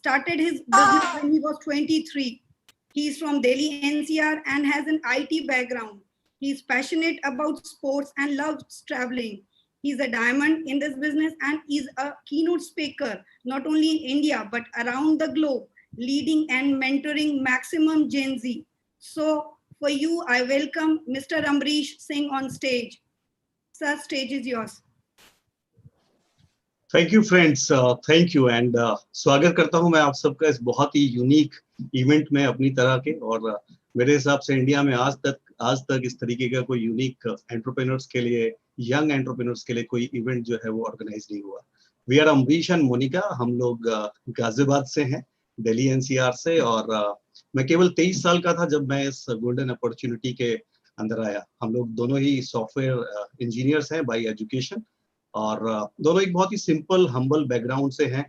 Started his business when he was 23. He is from Delhi NCR and has an IT background. He is passionate about sports and loves traveling. He's a diamond in this business and is a keynote speaker, not only in India, but around the globe, leading and mentoring maximum Gen Z. So for you, I welcome Mr. Amrish Singh on stage. Sir, stage is yours. Thank you friends, thank you and स्वागत करता हूं मैं आप सबका इस बहुत ही unique event में अपनी तरह के। और मेरे हिसाब से इंडिया में आज तक इस तरीके का कोई यूनिक एंटरप्रेन्योर्स के लिए, यंग एंटरप्रेन्योर्स के लिए कोई इवेंट जो है वो ऑर्गेनाइज नहीं हुआ। We are Ambrish and Monica, हम लोग गाजियाबाद से हैं, दिल्ली एनसीआर से। और मैं केवल 23 साल का था जब मैं इस गोल्डन अपॉर्चुनिटी के अंदर आया। हम लोग दोनों ही सॉफ्टवेयर इंजीनियर्स हैं बाय एजुकेशन और दोनों एक बहुत ही सिंपल हम्बल बैकग्राउंड से हैं।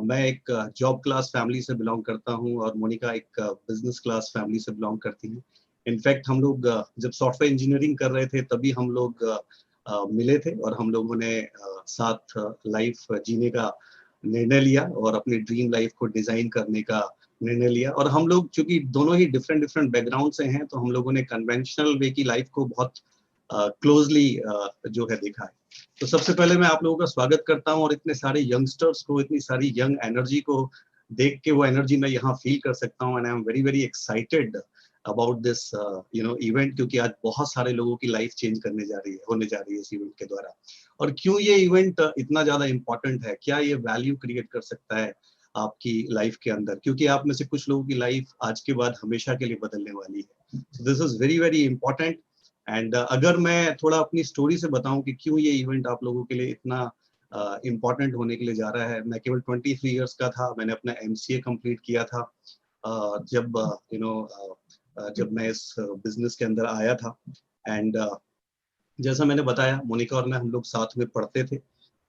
मैं एक जॉब क्लास फैमिली से बिलोंग करता हूं और मोनिका एक बिजनेस क्लास फैमिली से बिलोंग करती हैं। इनफैक्ट हम लोग जब सॉफ्टवेयर इंजीनियरिंग कर रहे थे तभी हम लोग मिले थे और हम लोगों ने साथ लाइफ जीने का निर्णय लिया और अपनी ड्रीम लाइफ को डिजाइन करने का निर्णय लिया। और हम लोग चूंकि दोनों ही डिफरेंट बैकग्राउंड से हैं तो हम लोगों ने कन्वेंशनल वे की लाइफ को बहुत क्लोजली जो है देखा है। तो सबसे पहले मैं आप लोगों का स्वागत करता हूं और इतने सारे यंगस्टर्स को, इतनी सारी यंग एनर्जी को देख के वो एनर्जी मैं यहाँ फील कर सकता हूं। And I am very excited about this event, क्योंकि आज बहुत सारे लोगों की लाइफ चेंज होने जा रही है इस इवेंट के द्वारा। और क्यों ये इवेंट इतना ज्यादा इंपॉर्टेंट है, क्या ये वैल्यू क्रिएट कर सकता है आपकी लाइफ के अंदर, क्योंकि आप में से कुछ लोगों की लाइफ आज के बाद हमेशा के लिए बदलने वाली है। So this is very important. And अगर मैं थोड़ा अपनी स्टोरी से बताऊं कि क्यों ये इवेंट आप लोगों के लिए इतना इम्पोर्टेंट होने के लिए जा रहा है। मैं केवल 23 इयर्स का था, मैंने अपना MCA कंप्लीट किया था जब मैं इस बिजनेस के अंदर आया था। एंड जैसा मैंने बताया, मोनिका और मैं हम लोग साथ में पढ़ते थे।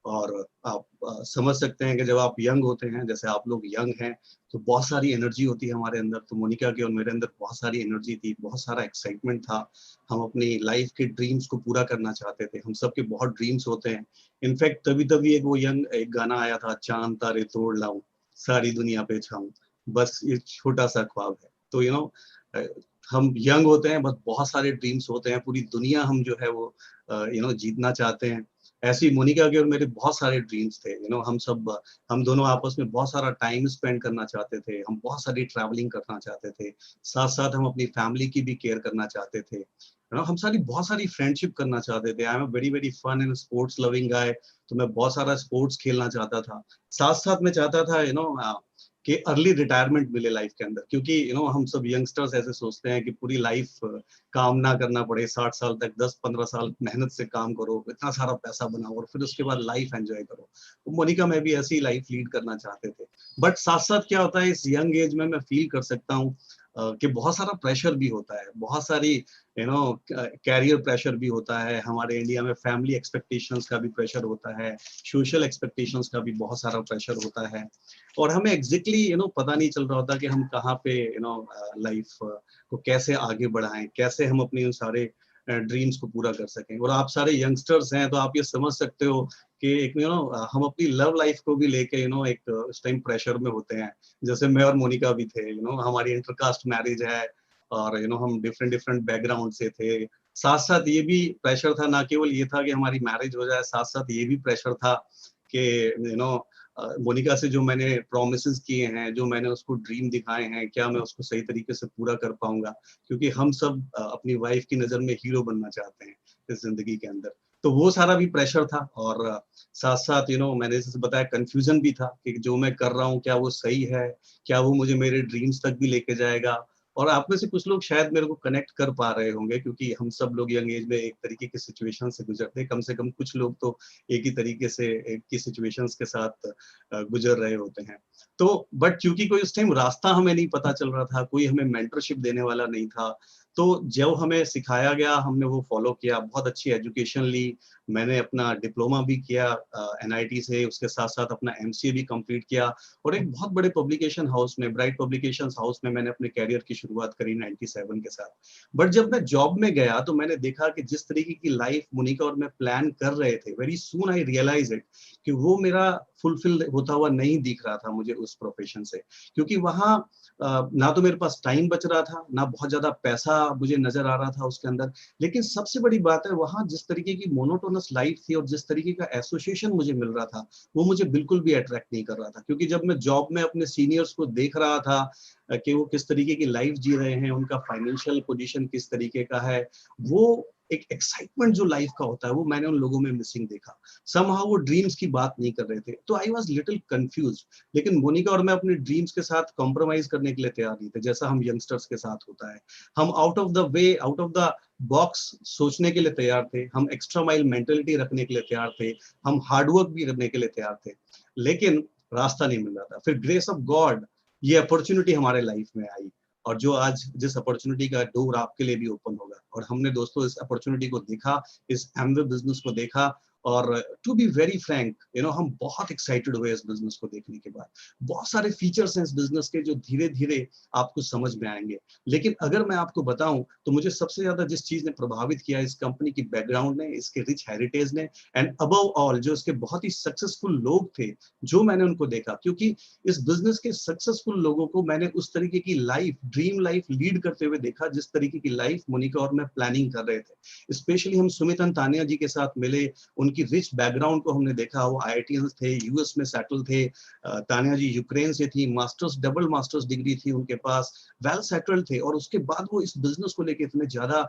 और आप समझ सकते हैं कि जब आप यंग होते हैं, जैसे आप लोग यंग हैं, तो बहुत सारी एनर्जी होती है हमारे अंदर। तो मोनिका के और मेरे अंदर बहुत सारी एनर्जी थी, बहुत सारा एक्साइटमेंट था। हम अपनी लाइफ के ड्रीम्स को पूरा करना चाहते थे। हम सबके बहुत ड्रीम्स होते हैं। इनफैक्ट तभी एक गाना आया था, चांद तारे तोड़ लाऊं, सारी दुनिया पे छाऊं, बस ये छोटा सा ख्वाब है। तो हम यंग होते हैं, बस बहुत सारे ड्रीम्स होते हैं, पूरी दुनिया हम जो है वो जीतना चाहते हैं। ऐसी मोनिका के और मेरे बहुत सारे ड्रीम्स थे। हम दोनों आपस में बहुत सारा टाइम स्पेंड करना चाहते थे। हम बहुत सारी ट्रैवलिंग करना चाहते थे, साथ साथ हम अपनी फैमिली की भी केयर करना चाहते थे। हम बहुत सारी फ्रेंडशिप करना चाहते थे। I am very fun and sports loving guy, तो मैं बहुत सारा स्पोर्ट्स खेलना चाहता था। साथ साथ मैं चाहता था कि अर्ली रिटायरमेंट मिले लाइफ के अंदर, क्योंकि हम सब यंगस्टर्स ऐसे सोचते हैं कि पूरी लाइफ काम ना करना पड़े, 60 साल तक 10-15 साल मेहनत से काम करो, इतना सारा पैसा बनाओ और फिर उसके बाद लाइफ एंजॉय करो। तो मोनिका मैं भी ऐसी लाइफ लीड करना चाहते थे। बट साथ साथ क्या होता है, इस यंग एज में मैं फील कर सकता हूँ कि बहुत सारा प्रेशर भी होता है, बहुत सारी कैरियर प्रेशर भी होता है। हमारे इंडिया में फैमिली एक्सपेक्टेशंस का भी प्रेशर होता है, सोशल एक्सपेक्टेशंस का भी बहुत सारा प्रेशर होता है। और हमें एग्जैक्टली पता नहीं चल रहा होता कि हम कहाँ पे लाइफ को कैसे आगे बढ़ाएं, कैसे हम अपने उन सारे ड्रीम्स को पूरा कर सकें। और आप सारे यंगस्टर्स हैं तो आप ये समझ सकते हो कि हम अपनी लव लाइफ को भी लेके एक इस टाइम प्रेशर में होते हैं। जैसे मैं और मोनिका भी थे, हमारी इंटरकास्ट मैरिज है और हम डिफरेंट बैकग्राउंड से थे। साथ साथ ये भी प्रेशर था, ना केवल ये था कि हमारी मैरिज हो जाए, साथ साथ ये भी प्रेशर था कि मोनिका से जो मैंने प्रोमिसेस किए हैं, जो मैंने उसको ड्रीम दिखाए हैं, क्या मैं उसको सही तरीके से पूरा कर पाऊंगा, क्योंकि हम सब अपनी वाइफ की नजर में हीरो बनना चाहते हैं इस जिंदगी के अंदर। तो वो सारा भी प्रेशर था। और साथ साथ मैंने जैसे बताया, कंफ्यूजन भी था कि जो मैं कर रहा हूँ क्या वो सही है, क्या वो मुझे मेरे ड्रीम्स तक भी लेके जाएगा। और आप में से कुछ लोग शायद मेरे को कनेक्ट कर पा रहे होंगे, क्योंकि हम सब लोग यंग एज में एक तरीके की सिचुएशन से गुजरते हैं। कम से कम कुछ लोग तो एक ही तरीके से एक ही सिचुएशंस के साथ गुजर रहे होते हैं। तो बट क्योंकि कोई उस टाइम रास्ता हमें नहीं पता चल रहा था, कोई हमें मेंटरशिप देने वाला नहीं था, तो जो हमें सिखाया गया हमने वो फॉलो किया। बहुत अच्छी एजुकेशन ली, मैंने अपना डिप्लोमा भी किया NIT से, उसके साथ साथ अपना MCA भी कंप्लीट किया और एक बहुत बड़े पब्लिकेशन हाउस में, ब्राइट पब्लिकेशंस हाउस में मैंने अपने कैरियर की शुरुआत करी 97 के साथ। बट जब मैं जॉब में गया तो मैंने देखा कि जिस तरीके की लाइफ मोनिका और मैं प्लान कर रहे थे, very soon I realise it कि वो मेरा फुलफिल होता हुआ नहीं दिख रहा था मुझे उस प्रोफेशन से, क्योंकि वहाँ ना तो मेरे पास टाइम बच रहा था, ना बहुत ज्यादा पैसा मुझे नजर आ रहा था उसके अंदर। लेकिन सबसे बड़ी बात है, वहाँ जिस तरीके की मोनोटोनस लाइफ थी और जिस तरीके का एसोसिएशन मुझे मिल रहा था, वो मुझे बिल्कुल भी अट्रैक्ट नहीं कर रहा था। क्योंकि जब मैं जॉब में अपने सीनियर्स को देख रहा था कि वो किस तरीके की लाइफ जी रहे हैं, उनका फाइनेंशियल पोजीशन किस तरीके का है, वो एक एक्साइटमेंट जो लाइफ का होता है वो मैंने उन लोगों में मिसिंग देखा। समहाउ वो ड्रीम्स की बात नहीं कर रहे थे, तो आई वाज लिटिल कंफ्यूज्ड। लेकिन मोनिका और मैं अपने ड्रीम्स के साथ कॉम्प्रोमाइज करने के लिए तैयार नहीं थे, जैसा हम यंगस्टर्स के साथ होता है। हम out of the way, out of the box सोचने के लिए तैयार थे, हम एक्स्ट्रा माइल मेंटेलिटी रखने के लिए तैयार थे, हम हार्डवर्क भी करने के लिए तैयार थे, लेकिन रास्ता नहीं मिल रहा था। फिर ग्रेस ऑफ गॉड ये अपॉर्चुनिटी हमारे लाइफ में आई, और जो आज जिस अपॉर्चुनिटी का डोर आपके लिए भी ओपन होगा, और हमने दोस्तों इस अपॉर्चुनिटी को देखा, इस एमवे बिजनेस को देखा, और टू बी वेरी फ्रैंक हम बहुत एक्साइटेड हुए इस बिजनेस को देखने के बाद। बहुत सारे फीचर्स हैं इस बिजनेस के जो धीरे धीरे आपको समझ में आएंगे। लेकिन अगर मैं आपको बताऊं तो मुझे सबसे ज्यादा जिस चीज ने प्रभावित किया इस कंपनी की बैकग्राउंड ने, इसके रिच हेरिटेज ने, एंड अबव ऑल जो इसके बहुत ही सक्सेसफुल लोग थे जो मैंने उनको देखा। क्योंकि इस बिजनेस के सक्सेसफुल लोगों को मैंने उस तरीके की लाइफ, ड्रीम लाइफ लीड करते हुए देखा जिस तरीके की लाइफ मोनिका और मैं प्लानिंग कर रहे थे। स्पेशली हम सुमित तानिया जी के साथ मिले, उनकी रिच बैकग्राउंड को हमने देखा। वो IITians थे, US में सेटल थे, तानिया जी यूक्रेन से थी, मास्टर्स, डबल मास्टर्स डिग्री थी उनके पास, वेल सेटल्ड थे, और उसके बाद वो इस बिजनेस को लेके इतने ज्यादा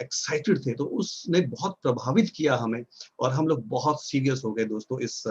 एक्साइटेड थे, तो उसने बहुत प्रभावित किया हमें, और हम लोग बहुत सीरियस हो गए दोस्तों इस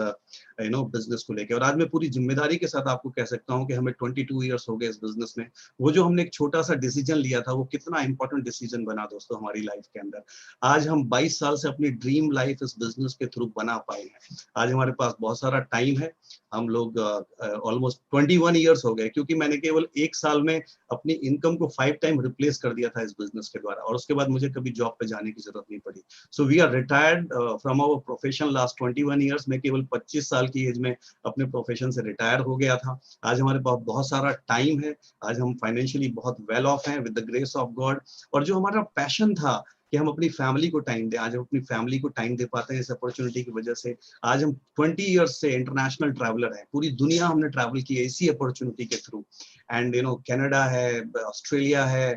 बिजनेस को लेके। और आज मैं पूरी जिम्मेदारी के साथ आपको कह सकता हूँ कि हमें 22 ईयर्स हो गए इस बिजनेस में। वो जो हमने एक छोटा सा डिसीजन लिया था, वो कितना इंपॉर्टेंट डिसीजन बना दोस्तों हमारी लाइफ के अंदर। आज हम 22 साल से अपनी ड्रीम लाइफ इस बिजनेस के थ्रू बना पाए हैं। आज हमारे पास बहुत सारा टाइम है। हम लोग ऑलमोस्ट 21 ईयर्स हो गए, क्योंकि मैंने केवल एक साल में अपनी इनकम को 5 टाइम रिप्लेस कर दिया था इस बिजनेस के द्वारा, और उसके बाद मुझे कभी जॉब पे जाने की जरूरत नहीं पड़ी। So we are retired from our profession last 21 years. मैं केवल 25 साल की एज में अपने प्रोफेशन से रिटायर हो गया था। आज हमारे पास बहुत सारा टाइम है। आज हम फाइनेंशियली बहुत वेल ऑफ हैं with the grace of God. और जो हमारा पैशन था कि हम अपनी फैमिली को टाइम दें, आज हम अपनी फैमिली को टाइम दे पाते हैं इस अपॉर्चुनिटी की वजह से। आज हम 20 ईयर्स से इंटरनेशनल ट्रैवलर हैं, पूरी दुनिया हमने ट्रैवल की है इसी अपॉर्चुनिटी के थ्रू। एंड कनाडा है, ऑस्ट्रेलिया है,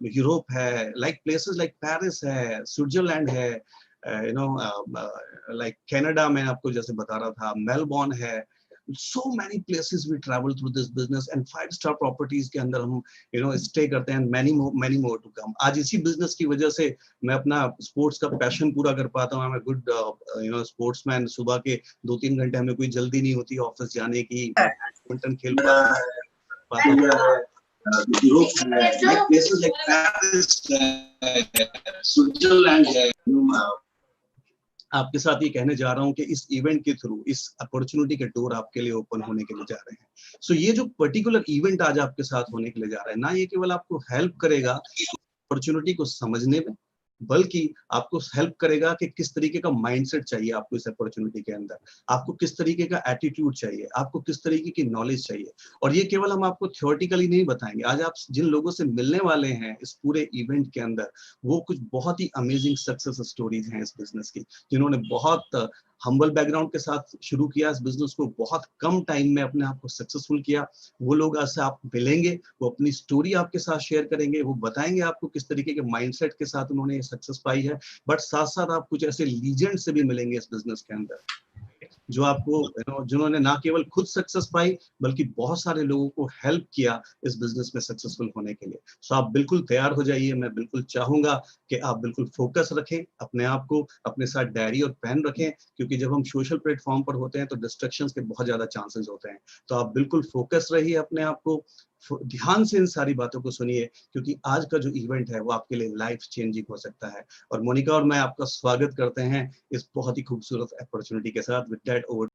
यूरोप है, लाइक प्लेसेस लाइक पेरिस है, स्विट्जरलैंड है, लाइक कनाडा में आपको जैसे बता रहा था, मेलबोर्न है। So many places we travel through this business, and 5-star properties के अंदर हम stay करते हैं, many more to come। आज इसी business की वजह से मैं अपना स्पोर्ट्स का पैशन पूरा कर पाता हूँ। मैं गुड स्पोर्ट्समैन। सुबह के 2-3 घंटे हमें कोई जल्दी नहीं होती ऑफिस जाने की, बैडमिंटन खेल पाता हूँ। यूरोप है, like places like Paris है, स्विट्जरलैंड है। आपके साथ ये कहने जा रहा हूं कि इस इवेंट के थ्रू इस अपॉर्चुनिटी के डोर आपके लिए ओपन होने के लिए जा रहे हैं। सो ये जो पर्टिकुलर इवेंट आज आपके साथ होने के लिए जा रहा है ना, ये केवल आपको हेल्प करेगा अपॉर्चुनिटी को समझने में, बल्कि आपको हेल्प करेगा कि किस तरीके का माइंडसेट चाहिए आपको इस अपॉर्चुनिटी के अंदर, आपको किस तरीके का एटीट्यूड चाहिए, आपको किस तरीके की नॉलेज चाहिए। और ये केवल हम आपको थ्योरेटिकली नहीं बताएंगे। आज आप जिन लोगों से मिलने वाले हैं इस पूरे इवेंट के अंदर, वो कुछ बहुत ही अमेजिंग सक्सेस स्टोरीज हैं इस बिजनेस की, जिन्होंने बहुत हम्बल बैकग्राउंड के साथ शुरू किया इस बिजनेस को, बहुत कम टाइम में अपने आप को सक्सेसफुल किया। वो लोग आज से आप मिलेंगे, वो अपनी स्टोरी आपके साथ शेयर करेंगे, वो बताएंगे आपको किस तरीके के माइंडसेट के साथ उन्होंने सक्सेस पाई है। बट साथ साथ आप कुछ ऐसे लीजेंड से भी मिलेंगे इस बिजनेस के अंदर, जो आपको जिन्होंने ना केवल खुद सक्सेस पाई, बल्कि बहुत सारे लोगों को हेल्प किया इस बिजनेस में सक्सेसफुल होने के लिए। सो आप बिल्कुल तैयार हो जाइए। मैं बिल्कुल चाहूंगा कि आप बिल्कुल फोकस रखें अपने आप को, अपने साथ डायरी और पेन रखें, क्योंकि जब हम सोशल प्लेटफॉर्म पर होते हैं तो डिस्ट्रैक्शंस के बहुत ज्यादा चांसेस होते हैं। तो आप बिल्कुल फोकस रहिए अपने आप को, ध्यान से इन सारी बातों को सुनिए, क्योंकि आज का जो इवेंट है वो आपके लिए लाइफ चेंजिंग हो सकता है। और मोनिका और मैं आपका स्वागत करते हैं इस बहुत ही खूबसूरत अपॉर्चुनिटी के साथ। With that over